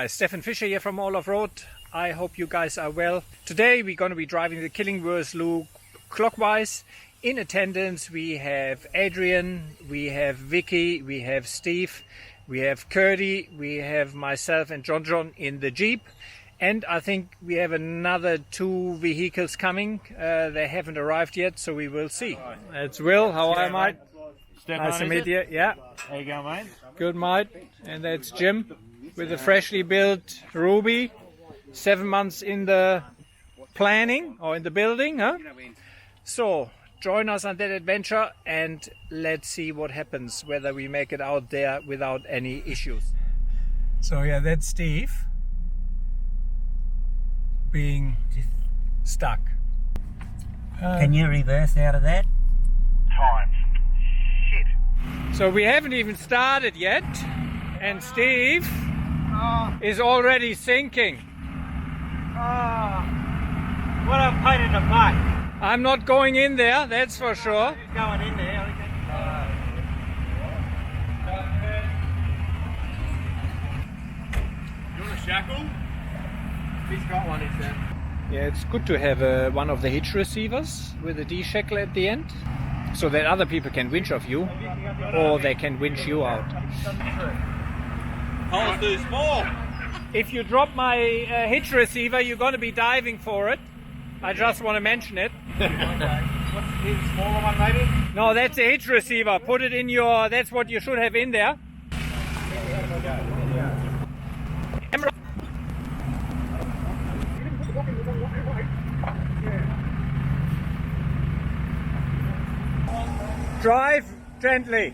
guys, Stefan Fischer here from Alloffroad. I hope you guys are well. Today we're going to be driving the Killingworth loop clockwise. In attendance we have Adrian, we have Vicky, we have Steve, we have Curdy, we have myself and John in the Jeep. And I think we have another 2 vehicles coming. They haven't arrived yet, so we will see. It's Will. How are you, mate? Nice to meet you. Yeah. How you going, mate? Good, mate. And that's Jim with a freshly built Ruby. 7 months in the planning or in the building, huh? So join us on that adventure and let's see what happens, whether we make it out there without any issues. So yeah, that's Steve being stuck. Can you reverse out of that? Times. Shit. So we haven't even started yet, and Steve is already sinking. What a pain in the butt. I'm not going in there, that's for sure. He's going in there. You want a shackle? He's got one, he said. Yeah, it's good to have one of the hitch receivers with a D-shackle at the end, so that other people can winch off you, or they can winch you out. Hole's too small. If you drop my hitch receiver, you're going to be diving for it. I just want to mention it. What's the smaller one, maybe? No, that's a hitch receiver. Put it in your... That's what you should have in there. Drive gently.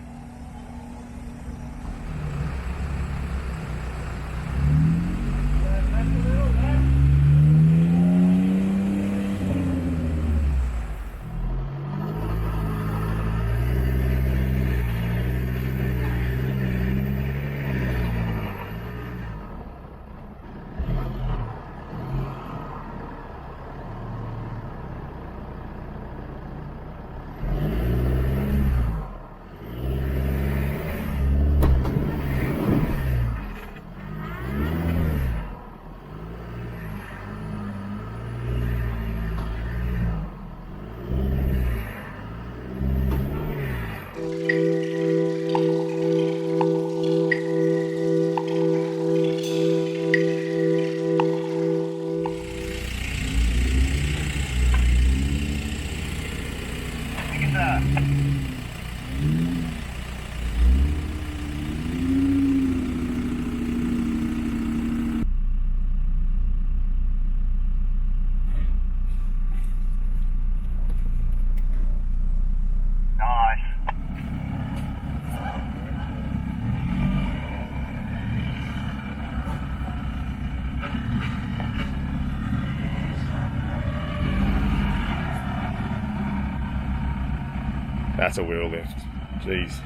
That's a wheel lift. Jeez.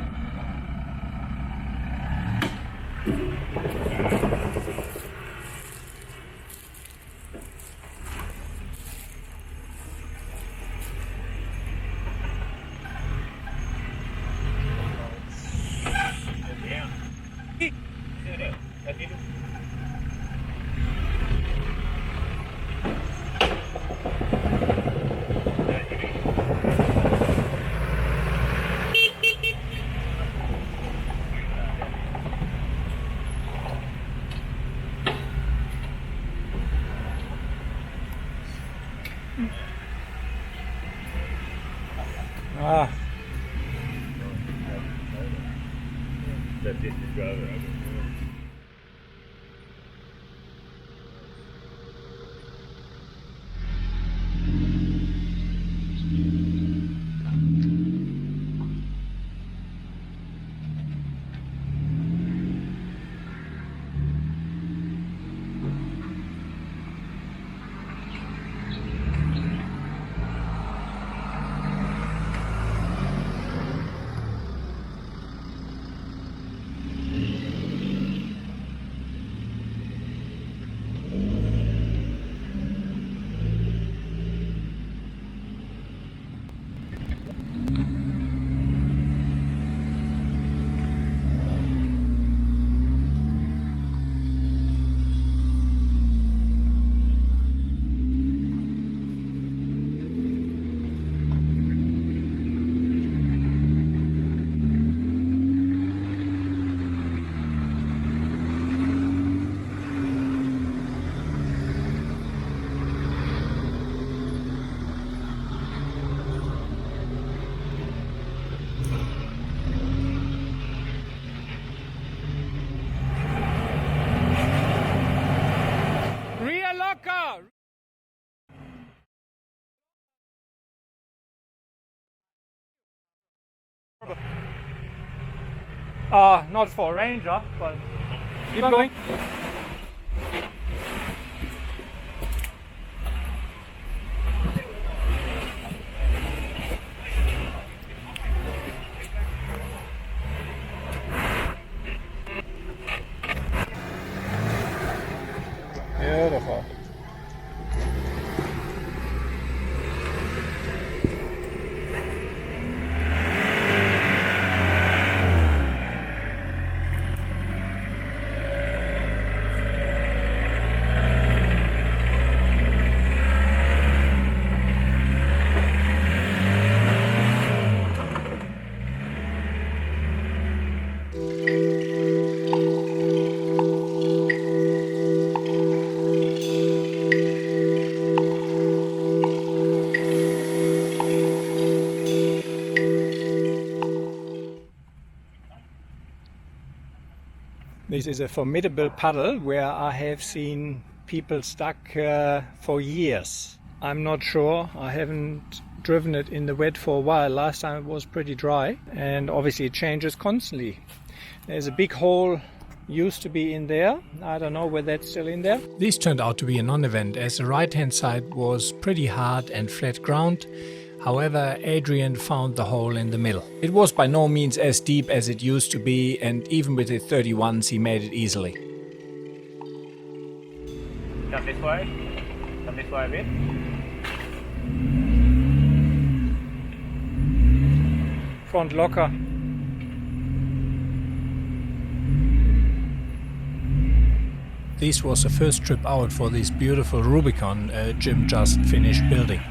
Ah. That's it, just drive it over. Yeah. Not for Ranger, but keep going. Beautiful. This is a formidable puddle where I have seen people stuck for years. I'm not sure, I haven't driven it in the wet for a while. Last time it was pretty dry, and obviously it changes constantly. There's a big hole used to be in there. I don't know whether that's still in there. This turned out to be a non-event as the right hand side was pretty hard and flat ground. However, Adrian found the hole in the middle. It was by no means as deep as it used to be, and even with the 31s he made it easily. Come this way. Come this way a bit. Front locker. This was the first trip out for this beautiful Rubicon Jim just finished building.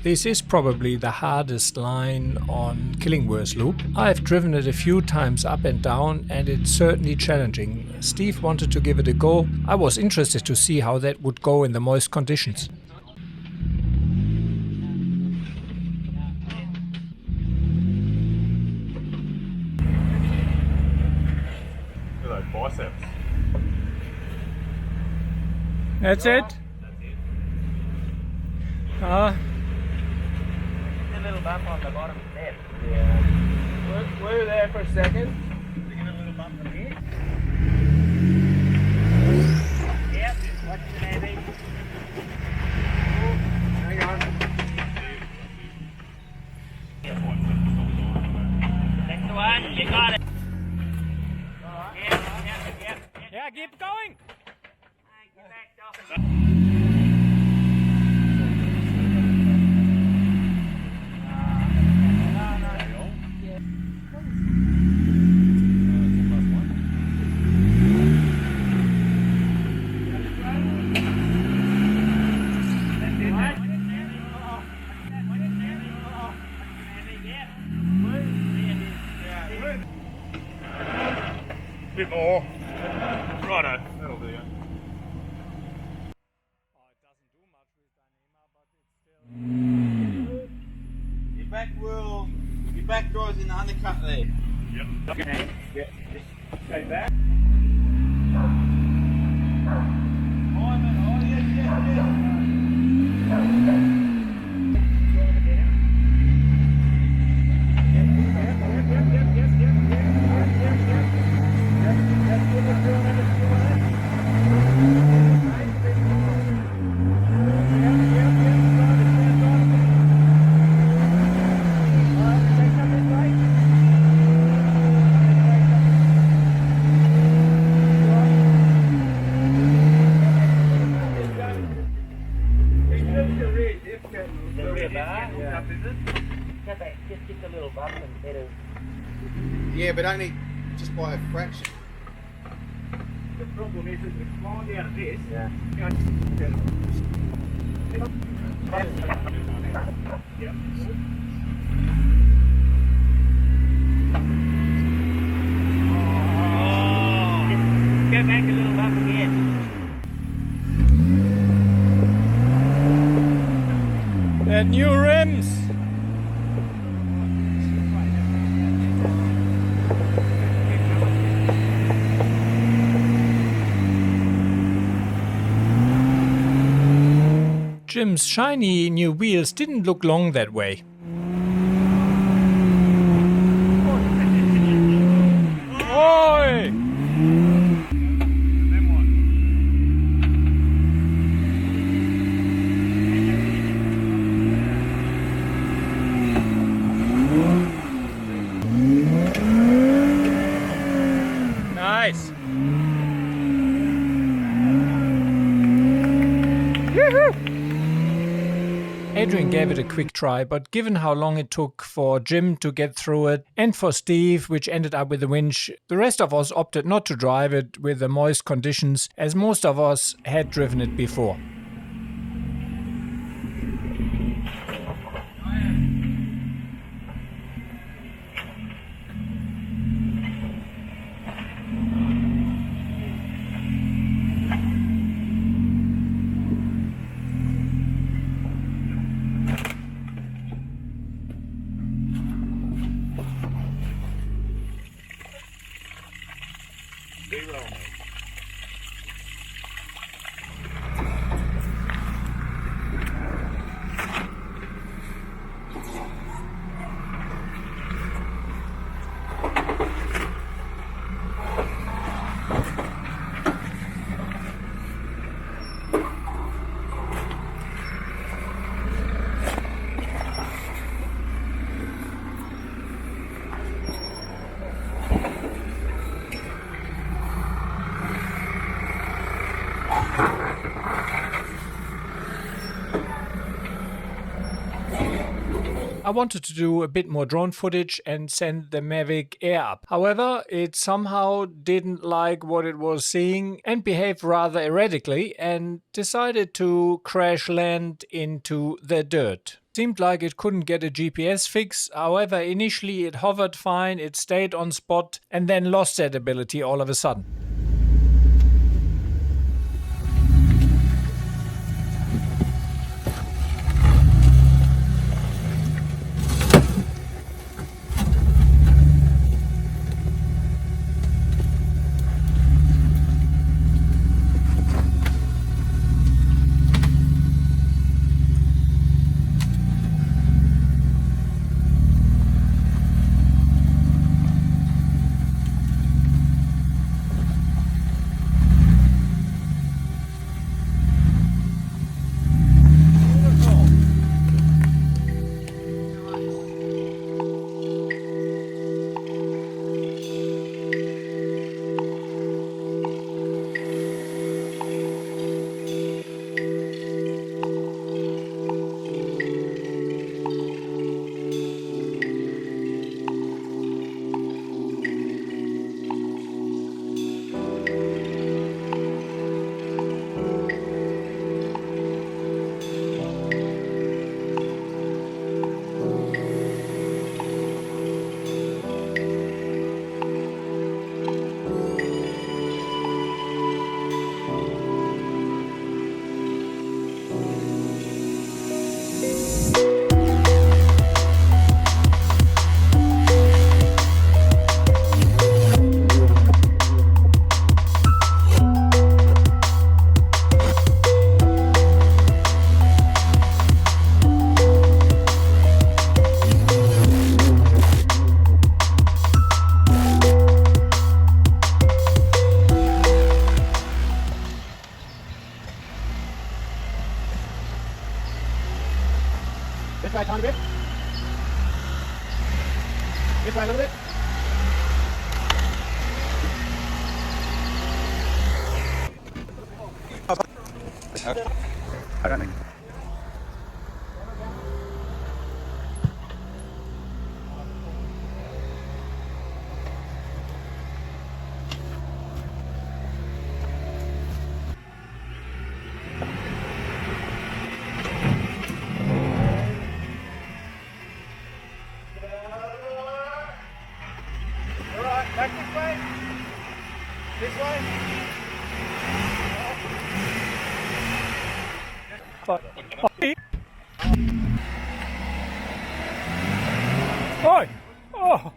This is probably the hardest line on Killingworth Loop. I've driven it a few times up and down and it's certainly challenging. Steve wanted to give it a go. I was interested to see how that would go in the moist conditions. Look at those biceps. That's it? That's it. A little bump on the bottom step. Yeah. We're there for a second. We get a little bump from here. Yep, watch the navy. Hang on. Next one, you got it. Yeah, keep going. Get back off. Bit more. Righto. That'll do. Your back wheel, your back drive's in the undercut there. Yep. Okay. Yeah. Just go back. Oh, yes, yes, yes. Just a little bump and better. Yeah, but only just by a fraction. The problem is that the flying out of this. Yeah. Yep. Go back a little bump again. The new rims. Jim's shiny new wheels didn't look long that way. Oi! Nice. Adrian gave it a quick try, but given how long it took for Jim to get through it, and for Steve, which ended up with the winch, the rest of us opted not to drive it with the moist conditions, as most of us had driven it before. I wanted to do a bit more drone footage and send the Mavic Air up. However, it somehow didn't like what it was seeing and behaved rather erratically and decided to crash land into the dirt. Seemed like it couldn't get a GPS fix. However, initially it hovered fine, it stayed on spot and then lost that ability all of a sudden. way a tiny bit. This way a little bit. I don't think. Alright, back this way. This way. Oi! Oh!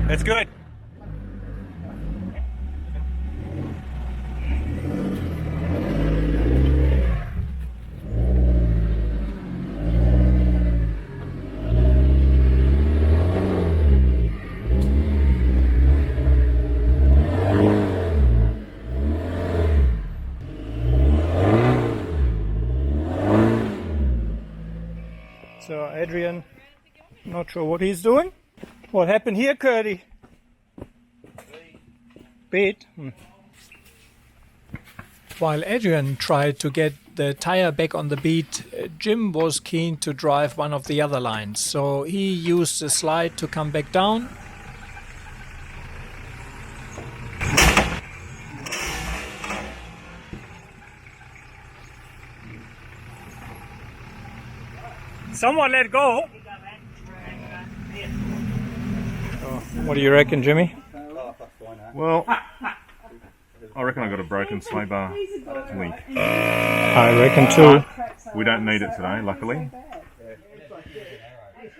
It's good. So Adrian, not sure what he's doing. What happened here, Curdy? Beat. While Adrian tried to get the tire back on the beat, Jim was keen to drive one of the other lines, so he used the slide to come back down. Someone let go. Oh, what do you reckon, Jimmy? Well, I reckon I got a broken sway bar link. I reckon too. We don't need it today, luckily.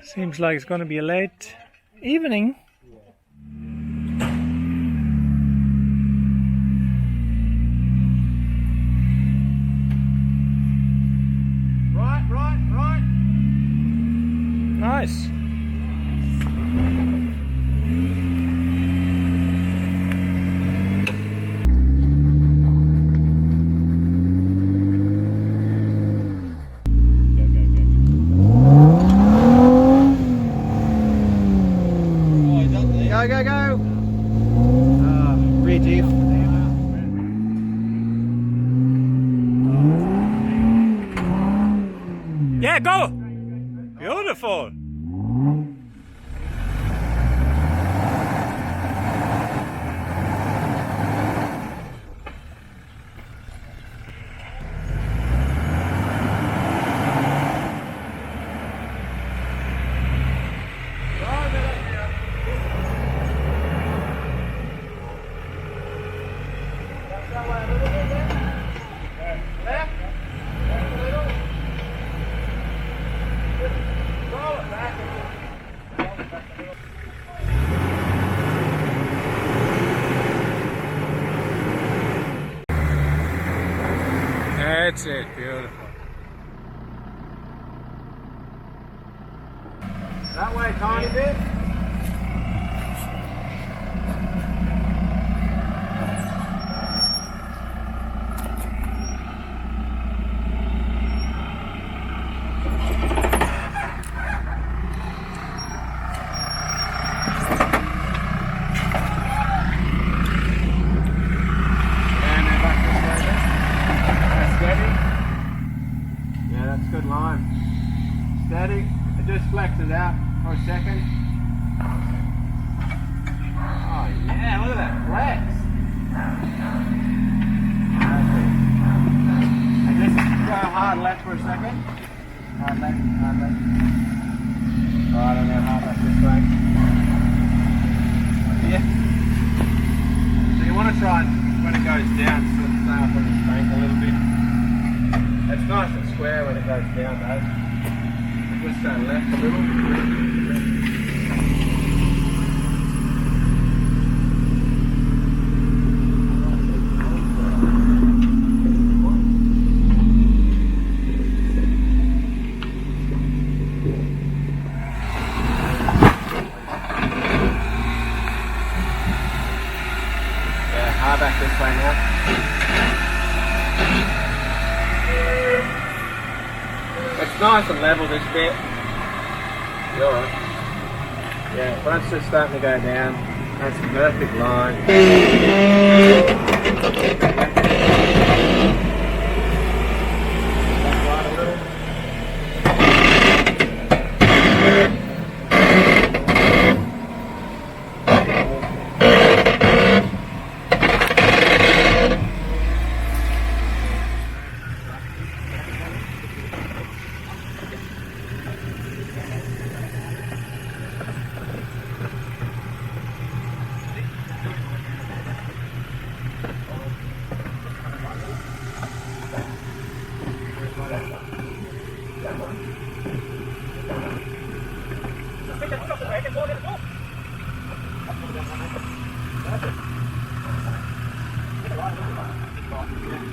Seems like it's going to be a late evening. Right. Nice. Go. Rear diff. Yeah, go! Beautiful! That's it, beautiful. That way, tiny bit. Good line. Steady. It just flexes out for a second. Oh yeah, look at that flex. Perfect. And just go hard left for a second. Hard left, hard left. Right on there, hard left this way. Yeah. So you want to try and, when it goes down, sort of stay up on the bank a little bit. It's nice and square when it goes down though. Just go left a little. Back this way now. It's nice and level this bit. You're right. Yeah, once it's starting to go down, that's a perfect line. Back right a little.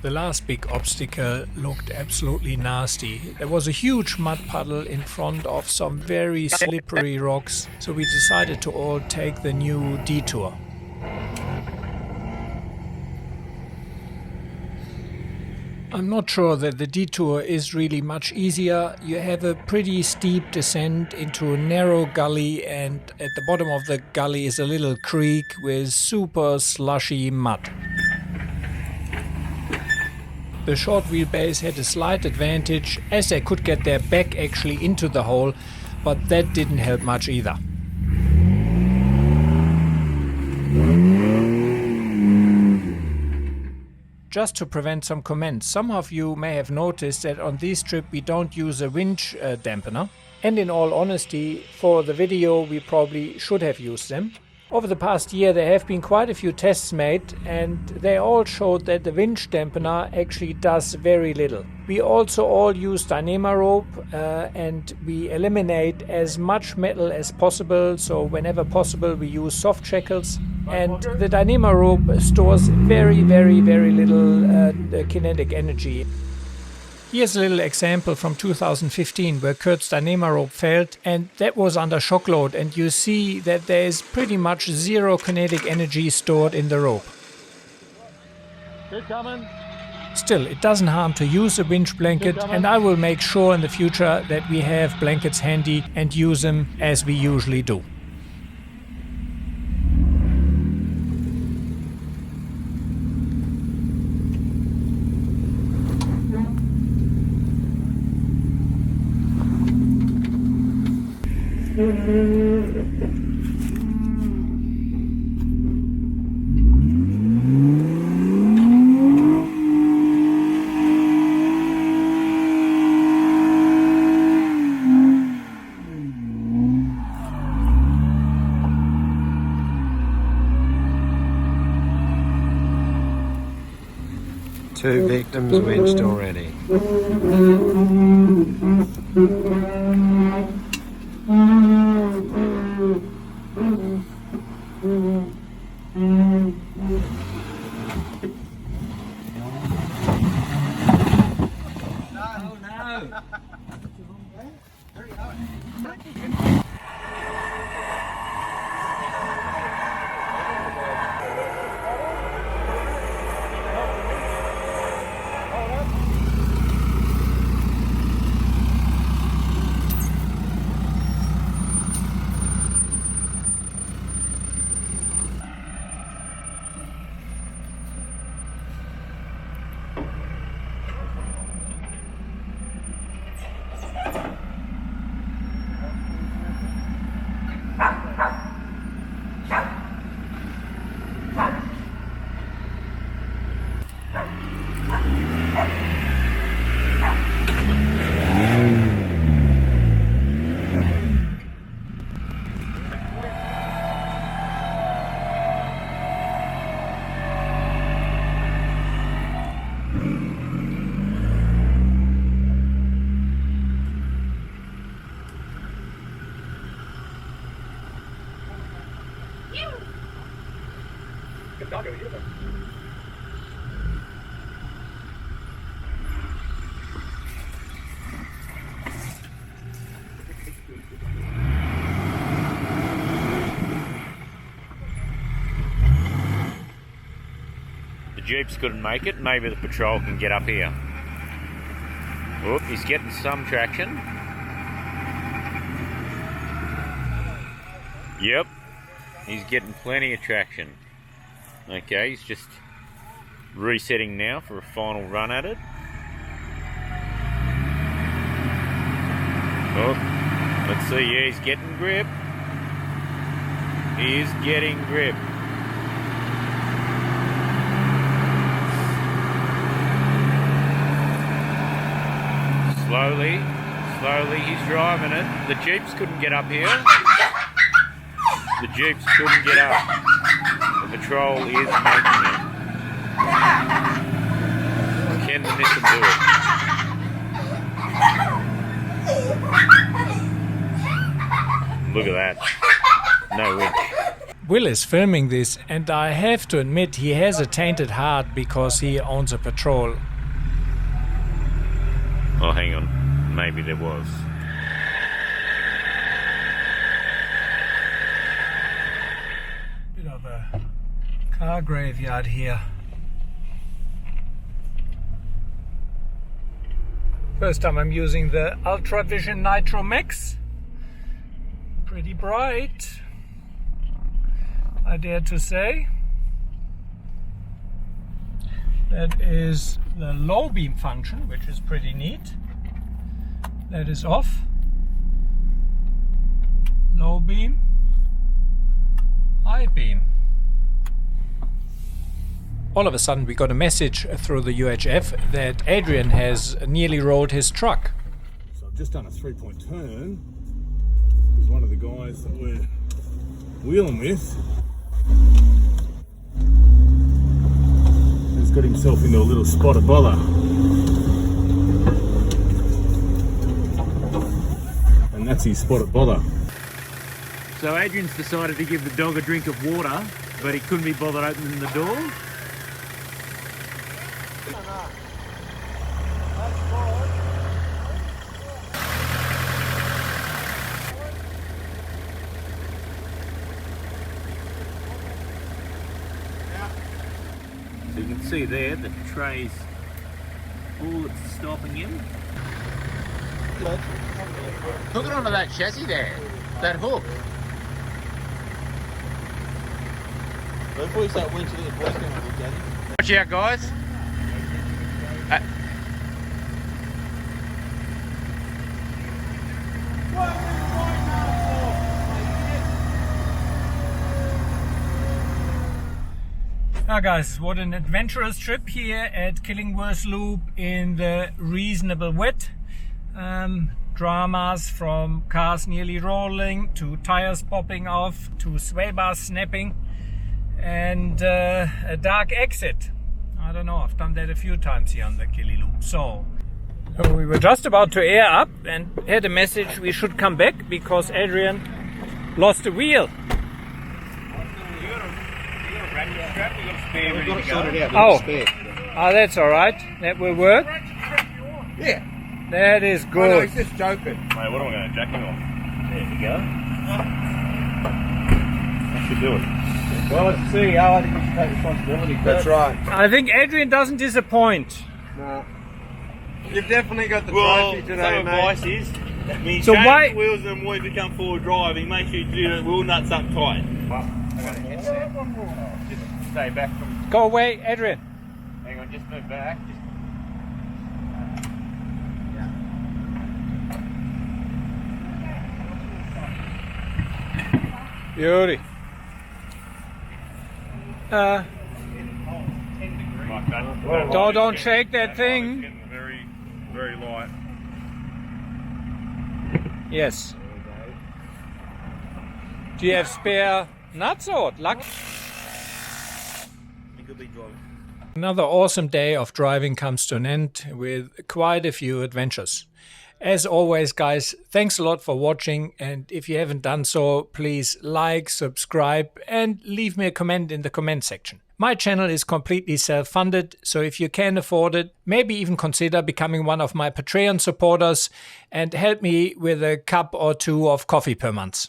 The last big obstacle looked absolutely nasty. There was a huge mud puddle in front of some very slippery rocks, so we decided to all take the new Detour. I'm not sure that the Detour is really much easier. You have a pretty steep descent into a narrow gully, and at the bottom of the gully is a little creek with super slushy mud. The short wheelbase had a slight advantage as they could get their back actually into the hole, but that didn't help much either. Just to prevent some comments, some of you may have noticed that on this trip we don't use a winch dampener, and in all honesty, for the video we probably should have used them. Over the past year there have been quite a few tests made, and they all showed that the winch dampener actually does very little. We also all use Dyneema rope and we eliminate as much metal as possible, so whenever possible we use soft shackles. And the Dyneema rope stores very little kinetic energy. Here's a little example from 2015 where Kurt's Dyneema rope failed, and that was under shock load, and you see that there is pretty much zero kinetic energy stored in the rope. Good coming. Still, it doesn't harm to use a winch blanket, and I will make sure in the future that we have blankets handy and use them as we usually do. Two victims winched already. No. The Jeeps couldn't make it. Maybe the patrol can get up here. Oop, he's getting some traction. Yep, he's getting plenty of traction. Okay, he's just resetting now for a final run at it. Oh, let's see, yeah, he's getting grip. He is getting grip. Slowly, slowly he's driving it. The Jeeps couldn't get up here. The Jeeps couldn't get up. The patrol is making it. Can the Nissan do it? Look at that. No winch. Will is filming this, and I have to admit he has a tainted heart because he owns a patrol. Oh, hang on. Maybe there was. Bit of a car graveyard here. First time I'm using the Ultra Vision Nitro Max. Pretty bright, I dare to say. That is the low beam function, which is pretty neat. That is off. Low beam, high beam. All of a sudden we got a message through the UHF that Adrian has nearly rolled his truck. So I've just done a 3-point turn because one of the guys that we're wheeling with has got himself into a little spot of bother. And that's his spot of bother. So Adrian's decided to give the dog a drink of water, but he couldn't be bothered opening the door. So you can see there the tray's all that's stopping him. Hook it onto that chassis there. That hook. Before you start winching it, the boys going to look at it. Watch out, guys. Now guys, what an adventurous trip here at Killingworth Loop in the reasonable wet. Dramas from cars nearly rolling to tires popping off to sway bars snapping and a dark exit. I don't know, I've done that a few times here on the Killy Loop. So we were just about to air up and had a message we should come back because Adrian lost a wheel. Oh, that's alright. That will work. Yeah. That is Oh, no, good. he's just joking. Mate, what am I going to jack him off? There we go. That should do it. Well, let's see. I think you should take responsibility. That's right. I think Adrian doesn't disappoint. No. You've definitely got the Well, trophy some today, mate. advice is, when you So change why- the wheels and when you become forward driving, make sure you do the wheel nuts up tight. Just stay back from. Go away, Adrian. Hang on, just move back. Just Beauty. Like that. Don't shake that thing. Getting very, very light. Yes. Do you have spare nuts or luck? You could be driving. Another awesome day of driving comes to an end with quite a few adventures. As always, guys, thanks a lot for watching, and if you haven't done so, please like, subscribe and leave me a comment in the comment section. My channel is completely self-funded, so if you can afford it, maybe even consider becoming one of my Patreon supporters and help me with a cup or two of coffee per month.